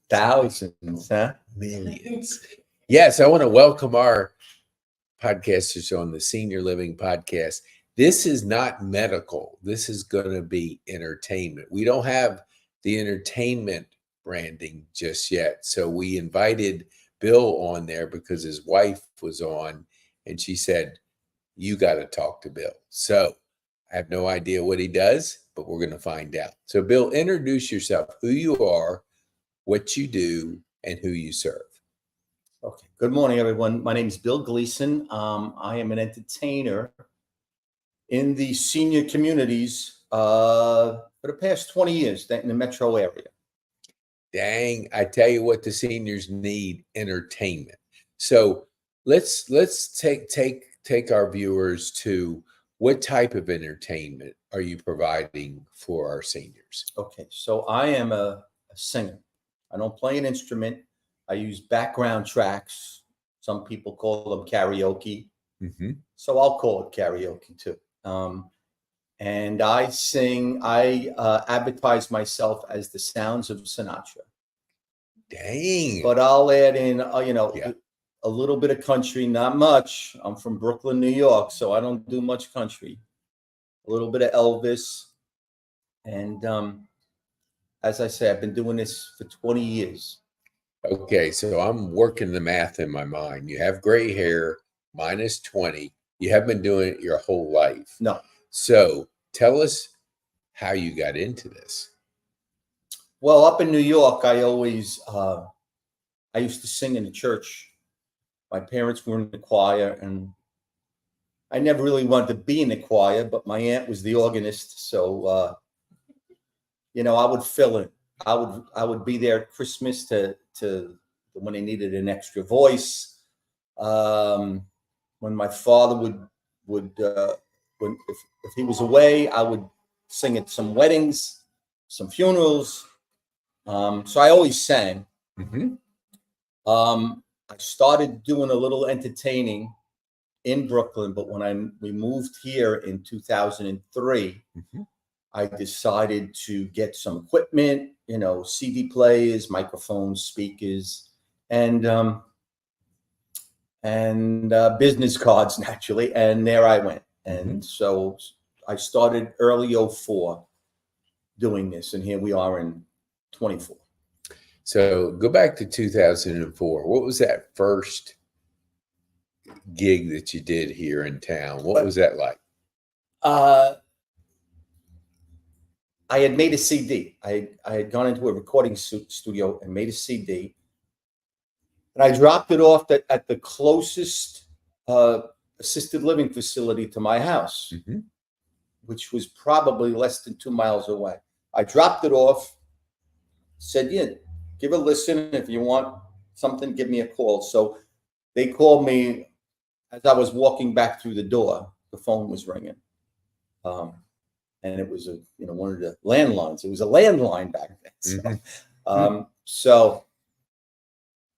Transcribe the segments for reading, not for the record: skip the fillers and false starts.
Thousands, huh? Millions. Yes, I want to welcome our podcasters on the Senior Living Podcast. This is not medical. This is going to be entertainment. We don't have the entertainment branding just yet. So we invited Bill on there because his wife was on and she said, you got to talk to Bill. So I have no idea what he does, but we're going to find out. So Bill, introduce yourself, who you are, what you do, and who you serve. Okay. Good morning, everyone. My name is Bill Gleeson. I am an entertainer in the senior communities for the past 20 years in the metro area. Dang, I tell you what, the seniors need entertainment. So let's take our viewers to what type of entertainment are you providing for our seniors? Okay, so I am a singer. I don't play an instrument. I use background tracks. Some people call them karaoke. Mm-hmm. So I'll call it karaoke too. And I sing, I advertise myself as the sounds of Sinatra. Dang. But I'll add in, a little bit of country, not much. I'm from Brooklyn, New York, so I don't do much country. A little bit of Elvis. And as I say, I've been doing this for 20 years. Okay, so I'm working the math in my mind. You have gray hair, minus 20. You haven't been doing it your whole life. No. So tell us how you got into this. Well, up in New York, I used to sing in the church. My parents were in the choir, and I never really wanted to be in the choir, but my aunt was the organist. So, I would fill in. I would be there at Christmas to when they needed an extra voice. When my father if he was away, I would sing at some weddings, some funerals. So I always sang. Mm-hmm. I started doing a little entertaining in Brooklyn, but when we moved here in 2003, mm-hmm. I decided to get some equipment, CD players, microphones, speakers, and business cards, naturally. And there I went. And so I started early 2004 doing this, and here we are in 24. So go back to 2004. What was that first gig that you did here in town? What was that like? I had made a CD. I had gone into a recording studio and made a CD. And I dropped it off at the closest assisted living facility to my house, which was probably less than 2 miles away. I dropped it off, said, yeah, give a listen. If you want something, give me a call. So they called me as I was walking back through the door. The phone was ringing. And it was one of the landlines. It was a landline back then. So,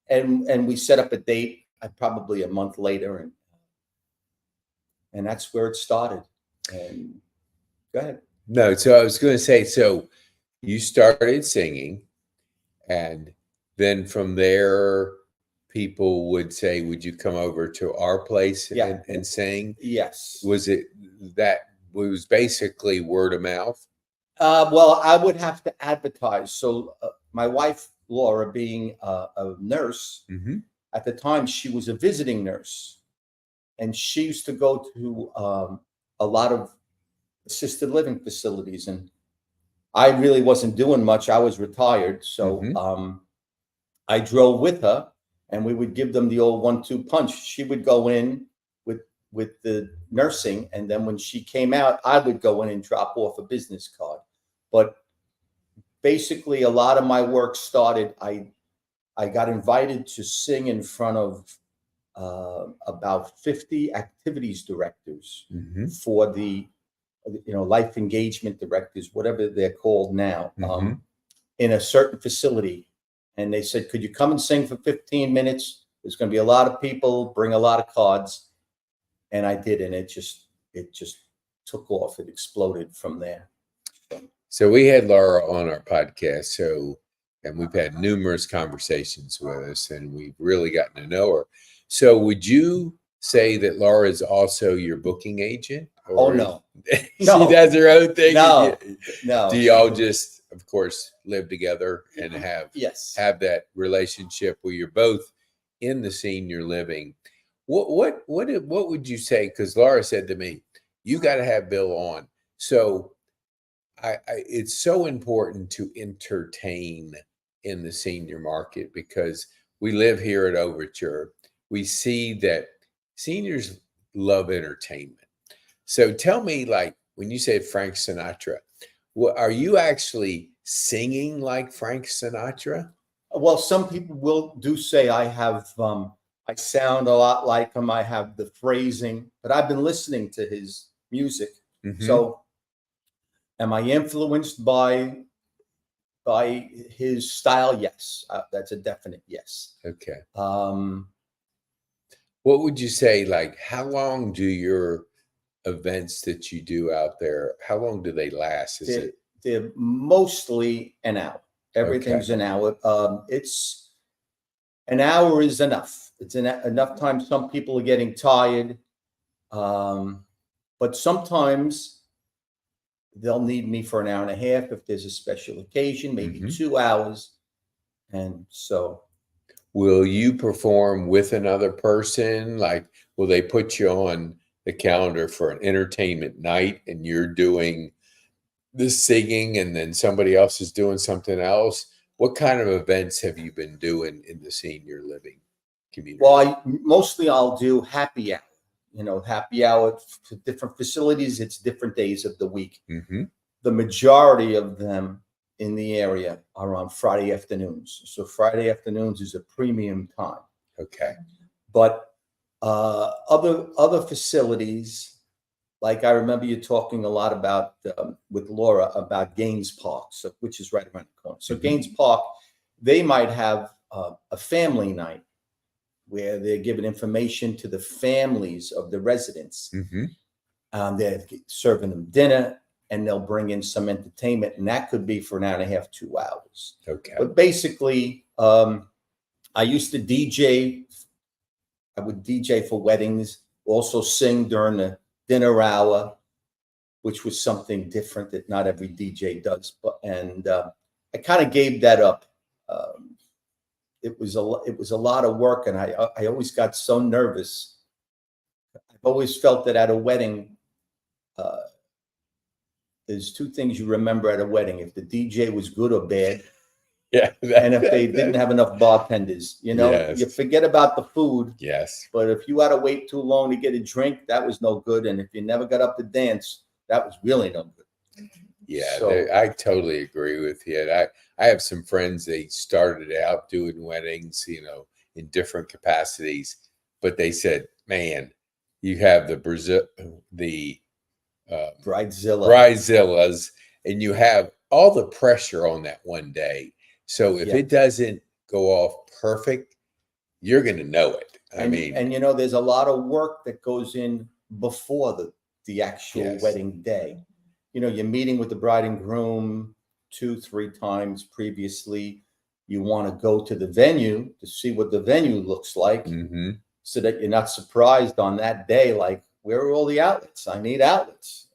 and we set up a date probably a month later, and that's where it started. And go ahead. No, so I was going to say, so you started singing, and then from there, people would say, would you come over to our place and sing? Yes. Was it basically word of mouth? Well, I would have to advertise. So my wife, Laura, being a nurse, at the time, she was a visiting nurse. And she used to go to a lot of assisted living facilities. And I really wasn't doing much. I was retired. So I drove with her, and we would give them the old 1-2 punch. She would go in with the nursing, and then when she came out, I would go in and drop off a business card. But basically, a lot of my work started. I got invited to sing in front of about 50 activities directors for the life engagement directors, whatever they're called now, in a certain facility. And they said, could you come and sing for 15 minutes? There's going to be a lot of people, bring a lot of cards. And I did, and it just took off. It exploded from there. So we had Laura on our podcast. So and we've had numerous conversations with us, and we've really gotten to know her. So would you say that Laura is also your booking agent? Oh, no. She No. does her own thing? No. No. Do y'all just, of course, live together and have Yes. that relationship where you're both in the senior living? What would you say? Because Laura said to me, you got to have Bill on. So it's so important to entertain in the senior market, because we live here at Overture. We see that seniors love entertainment. So tell me, like, when you said Frank Sinatra, are you actually singing like Frank Sinatra? Well, some people do say I have, I sound a lot like him. I have the phrasing, but I've been listening to his music. Mm-hmm. So am I influenced by his style? Yes. That's a definite yes. Okay. What would you say, like, how long do your events that you do out there, how long do they last? They're mostly an hour. Everything's an hour. It's an hour is enough. It's enough time. Some people are getting tired, but sometimes they'll need me for an hour and a half if there's a special occasion, maybe 2 hours. And so, will you perform with another person? Like, will they put you on the calendar for an entertainment night and you're doing the singing and then somebody else is doing something else? What kind of events have you been doing in the senior living community? Well, mostly I'll do happy hour. Happy hour to different facilities. It's different days of the week. Mm-hmm. The majority of them in the area are on Friday afternoons. So Friday afternoons is a premium time. Okay. But other facilities, like I remember you talking a lot about with Laura about Gaines Park, which is right around the corner. So Gaines Park, they might have a family night where they're giving information to the families of the residents. They're serving them dinner, and they'll bring in some entertainment, and that could be for an hour and a half, 2 hours. Okay. But basically, I used to DJ. I would DJ for weddings, also sing during the dinner hour, which was something different that not every DJ does. I kind of gave that up. It was a lot of work, and I always got so nervous. I've always felt that at a wedding, there's two things you remember at a wedding: if the DJ was good or bad, and if they didn't have enough bartenders. Yes. You forget about the food. Yes. But if you had to wait too long to get a drink, that was no good. And if you never got up to dance, that was really no good. Yeah, So, I totally agree with you. And I have some friends, they started out doing weddings, in different capacities, but they said, man, you have the bridezillas, and you have all the pressure on that one day. So if it doesn't go off perfect, you're going to know it. And there's a lot of work that goes in before the actual wedding day. You're meeting with the bride and groom 2-3 times previously. You want to go to the venue to see what the venue looks like, so that you're not surprised on that day. Like, where are all the outlets? I need outlets.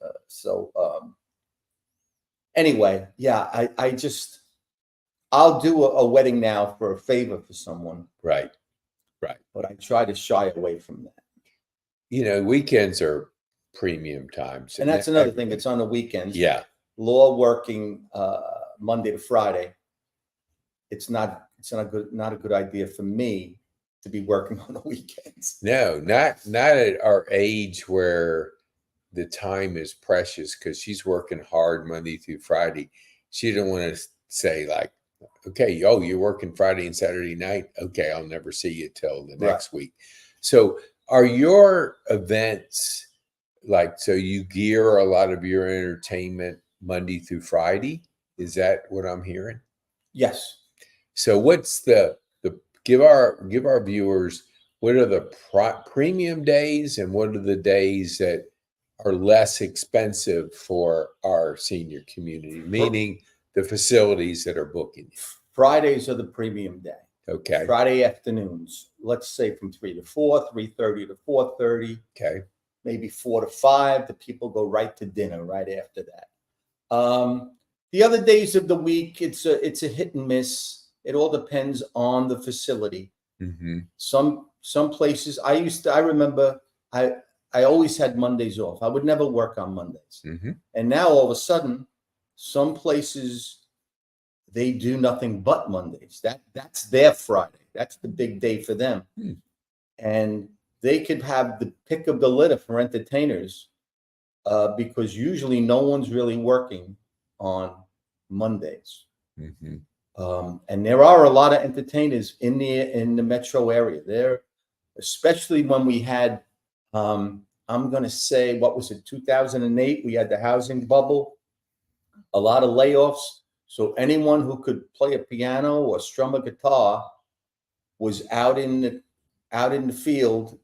Anyway, yeah, I'll do a wedding now for a favor for someone. Right. But I try to shy away from that. Weekends are premium times. And that's another thing. It's on the weekends. Yeah. Law working Monday to Friday. It's not a good idea for me to be working on the weekends. No, not at our age where the time is precious, because she's working hard Monday through Friday. She didn't want to say, like, okay, you're working Friday and Saturday night. Okay, I'll never see you till the next week. So are your events so you gear a lot of your entertainment Monday through Friday? Is that what I'm hearing? Yes. So what's give our viewers, what are the premium days and what are the days that are less expensive for our senior community, meaning the facilities that are booking you? Fridays are the premium day. Okay. Friday afternoons, let's say from 3 to 4, 3:30 to 4:30. Okay. Maybe 4 to 5. The people go right to dinner right after that. The other days of the week, it's a hit and miss. It all depends on the facility. Mm-hmm. Some places I remember I always had Mondays off. I would never work on Mondays. Mm-hmm. And now all of a sudden, some places they do nothing but Mondays. That's their Friday. That's the big day for them. Mm. And they could have the pick of the litter for entertainers because usually no one's really working on Mondays. Mm-hmm. And there are a lot of entertainers in the metro area there, especially when we had, I'm going to say, what was it, 2008? We had the housing bubble, a lot of layoffs. So anyone who could play a piano or strum a guitar was out in the field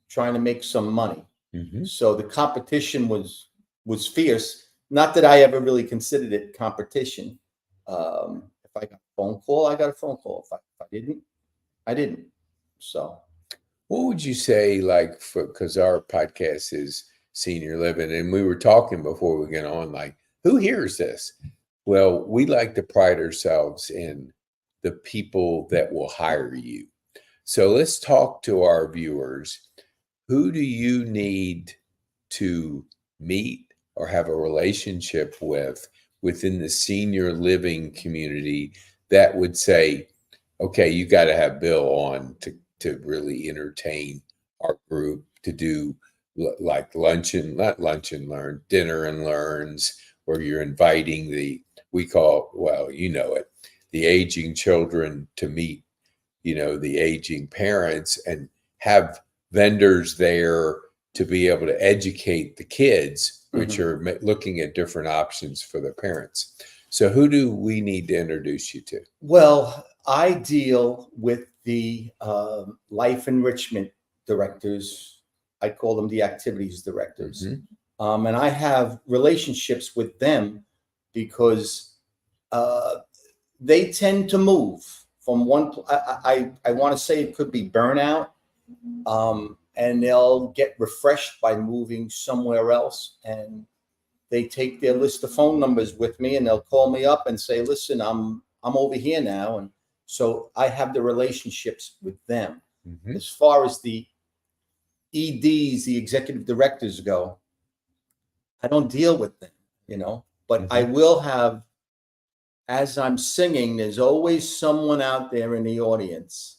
trying to make some money. Mm-hmm. So the competition was fierce. Not that I ever really considered it competition. If I got a phone call, I got a phone call. If I didn't, I didn't. So, what would you say, like, because our podcast is senior living, and we were talking before we get on, like, who hears this? Well, we like to pride ourselves in the people that will hire you. So let's talk to our viewers. Who do you need to meet or have a relationship with within the senior living community that would say, okay, you got to have Bill on to really entertain our group, to do like not lunch and learn, dinner and learns, where you're inviting we call, well, you know it, the aging children to meet, the aging parents, and have vendors there to be able to educate the kids, which are looking at different options for the parents. So who do we need to introduce you to? Well, I deal with the life enrichment directors. I call them the activities directors. Mm-hmm. And I have relationships with them because they tend to move from one. I want to say it could be burnout, and they'll get refreshed by moving somewhere else. And they take their list of phone numbers with me, and they'll call me up and say, "Listen, I'm over here now," and so I have the relationships with them. Mm-hmm. As far as the EDs, the executive directors go, I don't deal with them, but Mm-hmm. I will have, as I'm singing, there's always someone out there in the audience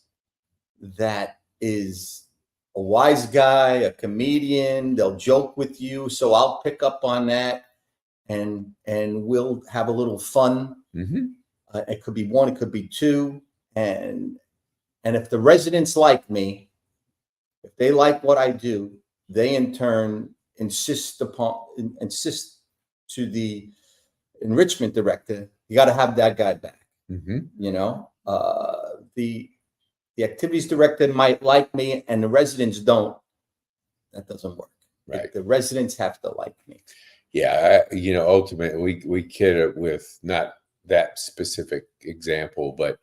that is a wise guy, a comedian. They'll joke with you. So I'll pick up on that and we'll have a little fun. Mm-hmm. It could be one, it could be two. And if the residents like me, if they like what I do, they in turn insist to the enrichment director, you got to have that guy back. Mm-hmm. The activities director might like me and the residents don't. That doesn't work. Right. The residents have to like me. Yeah. Ultimately we kid it with not that specific example, but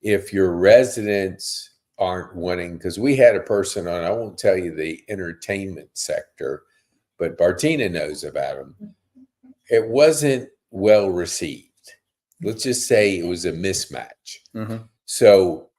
if your residents aren't wanting, because we had a person on, I won't tell you the entertainment sector, but Bartina knows about him. It wasn't well received. Let's just say it was a mismatch. Mm-hmm. So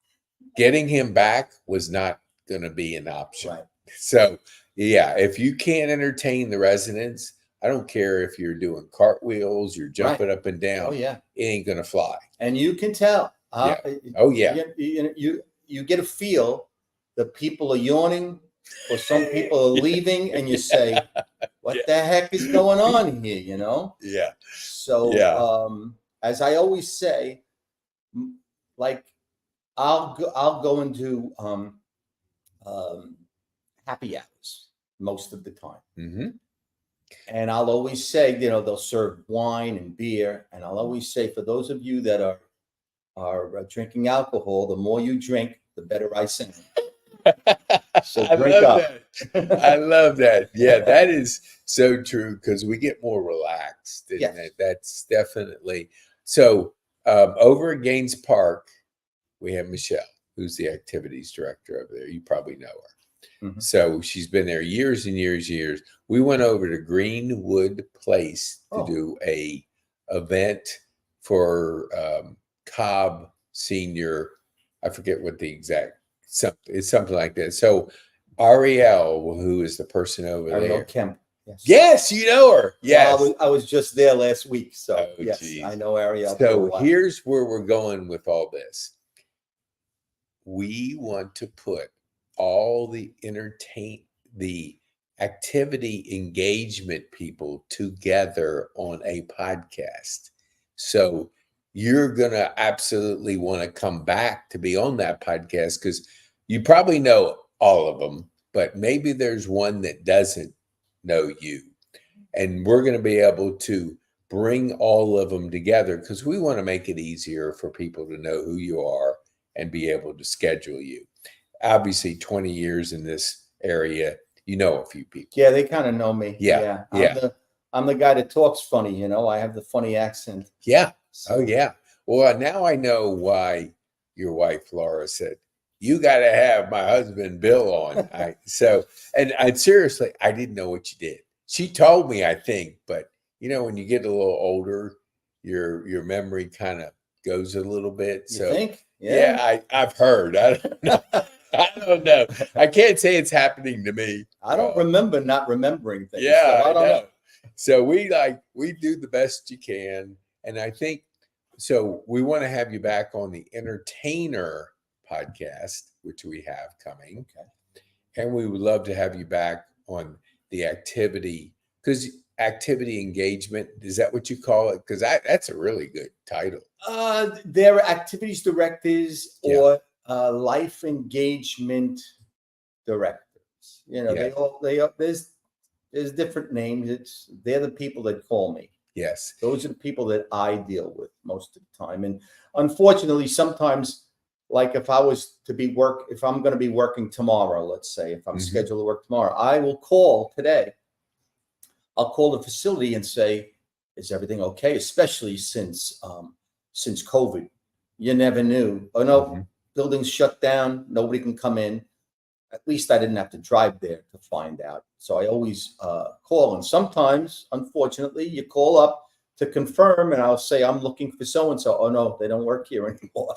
getting him back was not going to be an option. Right. So yeah, if you can't entertain the residents, I don't care if you're doing cartwheels, you're jumping up and down. Oh yeah, it ain't going to fly. And you can tell. Yeah. Oh yeah. You get a feel that people are yawning, or some people are leaving, and you say, "What the heck is going on here?" Yeah. So as I always say, like I'll go and do happy hours most of the time. Mm-hmm. And I'll always say, they'll serve wine and beer. And I'll always say, for those of you that are drinking alcohol, the more you drink, the better I sing. So drink up. I love that. Yeah, that is so true, because we get more relaxed. And Yes. that's definitely. So Over at Gaines Park, we have Michelle, who's the activities director over there. You probably know her. Mm-hmm. So she's been there years and years. We went over to Greenwood Place to do a event for Cobb Senior. I forget what the exact, it's something like that. So Ariel, who is the person over Ariel there. Kemp. Yes, you know her. Yes. Well, I was just there last week. So yes, geez. I know Ariel. So here's where we're going with all this. We want to put all the activity engagement people together on a podcast. So you're going to absolutely want to come back to be on that podcast because you probably know all of them, but maybe there's one that doesn't know you. And we're going to be able to bring all of them together because we want to make it easier for people to know who you are and be able to schedule you. Obviously, 20 years in this area, you know a few people. Yeah, they kind of know me. Yeah. I'm the guy that talks funny, I have the funny accent. Yeah. So. Oh, yeah. Well, now I know why your wife, Laura, said, you got to have my husband, Bill, on. And seriously, I didn't know what you did. She told me, I think, but, when you get a little older, your memory kind of goes a little bit. You think? Yeah, I've heard. I don't know. I don't know. I can't say it's happening to me. I don't remember not remembering things. Yeah, so I don't know. So we do the best you can. And I think, so we want to have you back on the Entertainer podcast, which we have coming. Okay. And we would love to have you back on the activity, because activity engagement, is that what you call it? Because that's a really good title. There are activities directors or life engagement directors. There's different names. They're the people that call me. Yes. Those are the people that I deal with most of the time. And unfortunately, sometimes, like if I'm going to be working tomorrow, let's say, if I'm scheduled to work tomorrow, I will call today. I'll call the facility and say, is everything okay? Especially since COVID, you never knew. Oh no, buildings shut down. Nobody can come in. At least I didn't have to drive there to find out. So I always call. And sometimes, unfortunately, you call up to confirm, and I'll say, I'm looking for so-and-so. Oh no, they don't work here anymore.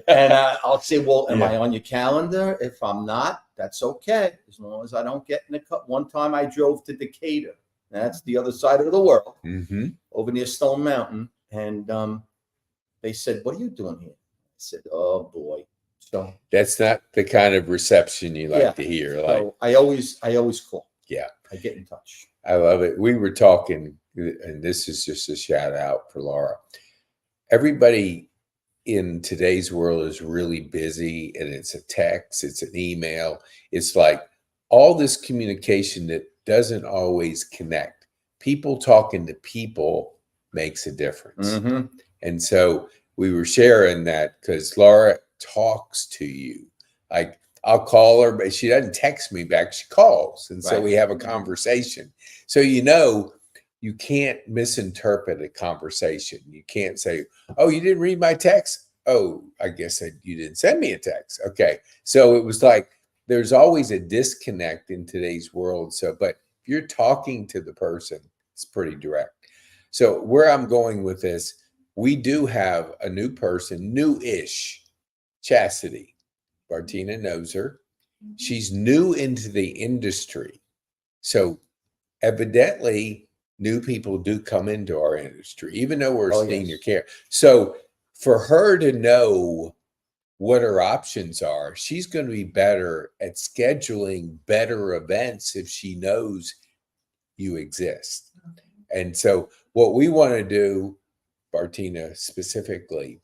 And I'll say, well, am I on your calendar? If I'm not, that's okay. As long as I don't get in the cut. One time I drove to Decatur. That's the other side of the world, over near Stone Mountain. And they said, what are you doing here? I said, oh boy. So that's not the kind of reception you like to hear. So I always call. Yeah. I get in touch. I love it. We were talking, and this is just a shout out for Laura. Everybody in today's world is really busy, and it's a text, it's an email. It's like all this communication that doesn't always connect. People talking to people makes a difference. And so we were sharing that because Laura talks to you. Like I'll call her, but she doesn't text me back. She calls. And so we have a conversation. So, you can't misinterpret a conversation. You can't say, oh, you didn't read my text. Oh, I guess you didn't send me a text. Okay. So it was like, there's always a disconnect in today's world. But if you're talking to the person, it's pretty direct. So where I'm going with this, we do have a new person, new-ish, Chastity. Bartina knows her. She's new into the industry. So evidently, new people do come into our industry, even though we're senior care. So for her to know what her options are, she's going to be better at scheduling better events if she knows you exist. And so what we want to do, Bartina specifically,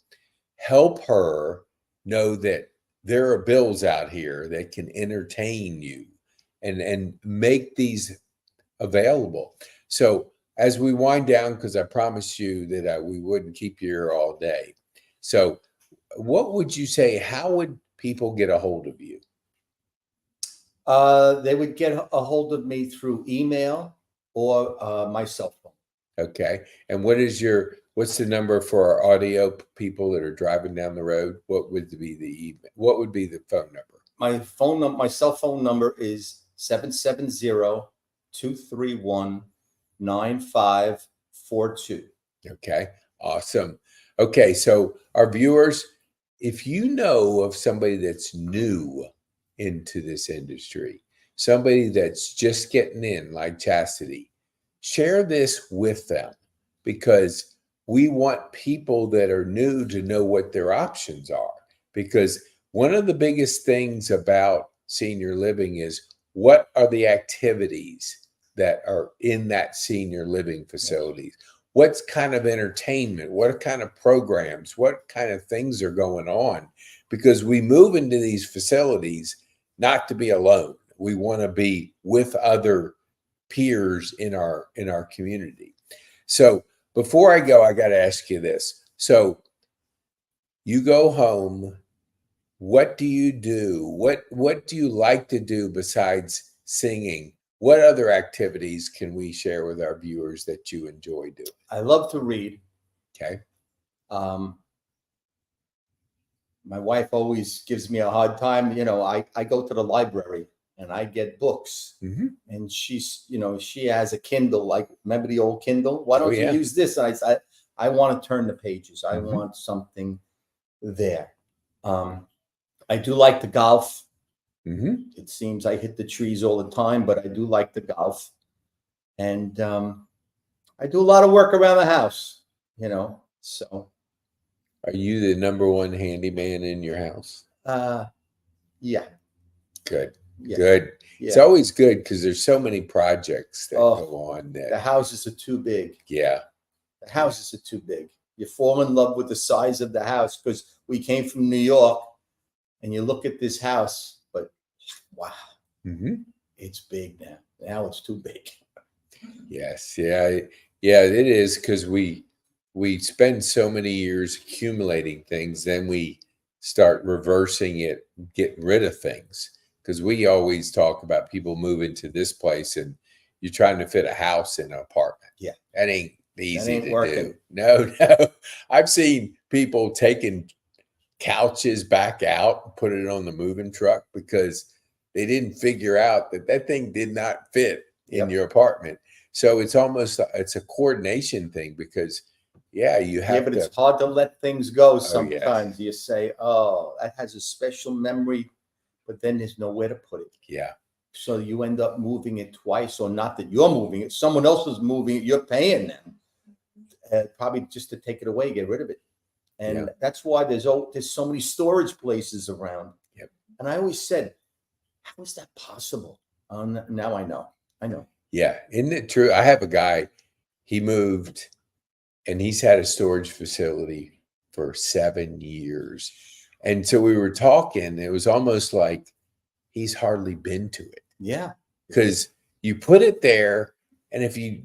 help her know that there are bills out here that can entertain you and make these available. So as we wind down, because I promised you that we wouldn't keep you here all day. So what would you say, how would people get a hold of you? They would get a hold of me through email or my cell phone. Okay. And what is your What's the number for our audio people that are driving down the road? What would be the phone number? My cell phone number is 770-231-9542. Okay, awesome. Okay, so our viewers, if you know of somebody that's new into this industry, somebody that's just getting in, like Chastity, share this with them, because we want people that are new to know what their options are. Because one of the biggest things about senior living is, what are the activities that are in that senior living facilities? What kind of entertainment, what kind of programs, what kind of things are going on? Because we move into these facilities not to be alone. We want to be with other peers in our community. So before I go, I got to ask you this. So you go home, what do you do? What do you like to do besides singing? What other activities can we share with our viewers that you enjoy doing? I love to read. Okay. My wife always gives me a hard time. I go to the library and I get books, and she has a Kindle. Like, remember the old Kindle? Why don't you use this? And I want to turn the pages. I want something there. I do like to golf. It seems I hit the trees all the time, but I do like to golf. And I do a lot of work around the house, so. Are you the number one handyman in your house? Yeah. Good. Yeah. Good. Yeah. It's always good because there's so many projects that go on that. The houses are too big. Yeah. The houses are too big. You fall in love with the size of the house, because we came from New York, and you look at this house, but wow, it's big now. Now it's too big. Yes. Yeah. Yeah, it is, because we spend so many years accumulating things, then we start reversing it, getting rid of things. Because we always talk about people moving to this place and you're trying to fit a house in an apartment. Yeah. That ain't easy to working. do. No. I've seen people taking couches back out and put it on the moving truck because they didn't figure out that thing did not fit in your apartment. So it's a coordination thing, because you have but it's hard to let things go sometimes. You say, that has a special memory, but then there's nowhere to put it. Yeah. So you end up moving it twice, or not that you're moving it, someone else is moving it, you're paying them. Probably just to take it away, get rid of it. And that's why there's so many storage places around. Yep. And I always said, how is that possible? Now I know. Yeah. Isn't it true? I have a guy, he moved, and he's had a storage facility for 7 years. And so we were talking, it was almost like he's hardly been to it. Yeah. Because you put it there, and if you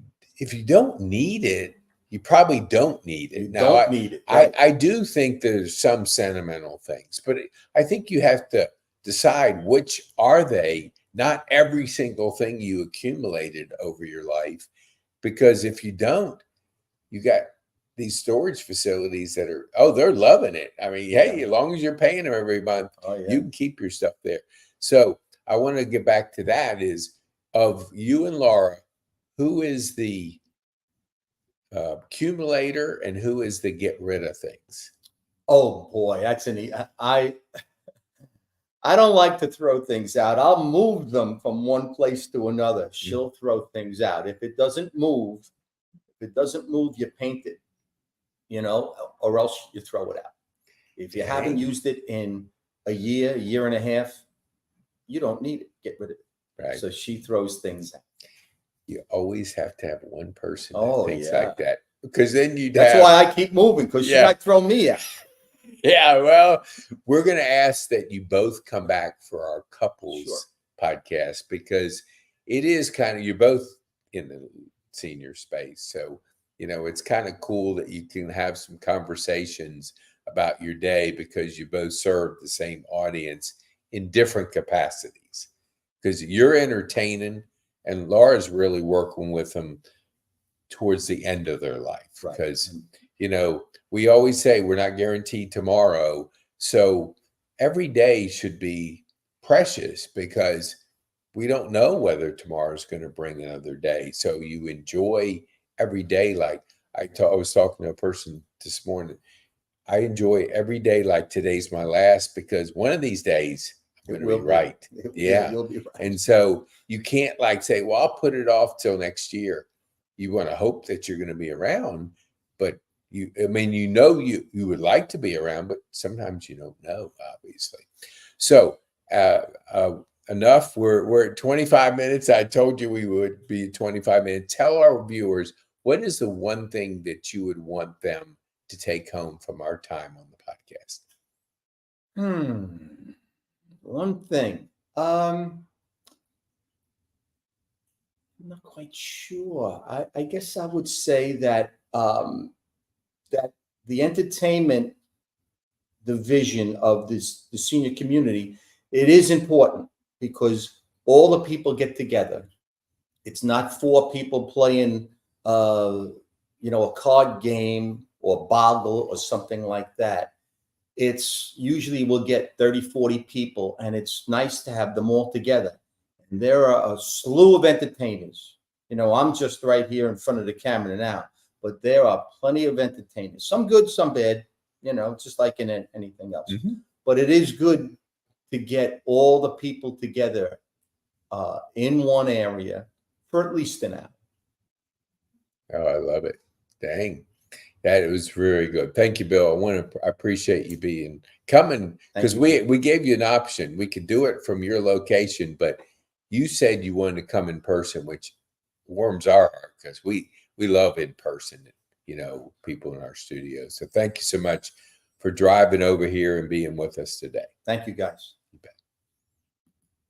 don't need it, you probably don't need it. Need it. Right? I do think there's some sentimental things, but I think you have to decide which are they, not every single thing you accumulated over your life. Because if you don't, you got these storage facilities that are, they're loving it. I mean, hey, as long as you're paying them every month, you can keep your stuff there. So I want to get back to that, is of you and Laura, who is the accumulator and who is the get rid of things? Oh boy, that's I don't like to throw things out. I'll move them from one place to another. She'll throw things out. If it doesn't move, you paint it, or else you throw it out. If you haven't used it in a year and a half, you don't need it. Get rid of it. Right. So she throws things out. You always have to have one person that thinks like that, because then That's why I keep moving, because she might throw me out. Yeah, well, we're going to ask that you both come back for our couples podcast, because it is kind of, you're both in the senior space. So, it's kind of cool that you can have some conversations about your day, because you both serve the same audience in different capacities, because you're entertaining and Laura's really working with them towards the end of their life, because we always say we're not guaranteed tomorrow. So every day should be precious because we don't know whether tomorrow is going to bring another day. So you enjoy every day. Like I was talking to a person this morning. I enjoy every day like today's my last, because one of these days I'm going to be right. Yeah. You'll be right. And so you can't like say, well, I'll put it off till next year. You want to hope that you're going to be around, but you would like to be around, but sometimes you don't know, obviously. So enough. We're at 25 minutes. I told you we would be 25 minutes. Tell our viewers, what is the one thing that you would want them to take home from our time on the podcast? One thing. I'm not quite sure. I guess I would say that that the entertainment division of the senior community, it is important because all the people get together. It's not 4 people playing, a card game or boggle or something like that. It's usually we'll get 30, 40 people, and it's nice to have them all together. And there are a slew of entertainers. I'm just right here in front of the camera now, but there are plenty of entertainers, some good, some bad, just like in anything else. But it is good to get all the people together in one area for at least an hour. Oh, I love it. Dang. That was very good. Thank you, Bill. I appreciate you coming, because we gave you an option. We could do it from your location, but you said you wanted to come in person, which warms our heart because we love in person, people in our studio. So thank you so much for driving over here and being with us today. Thank you, guys.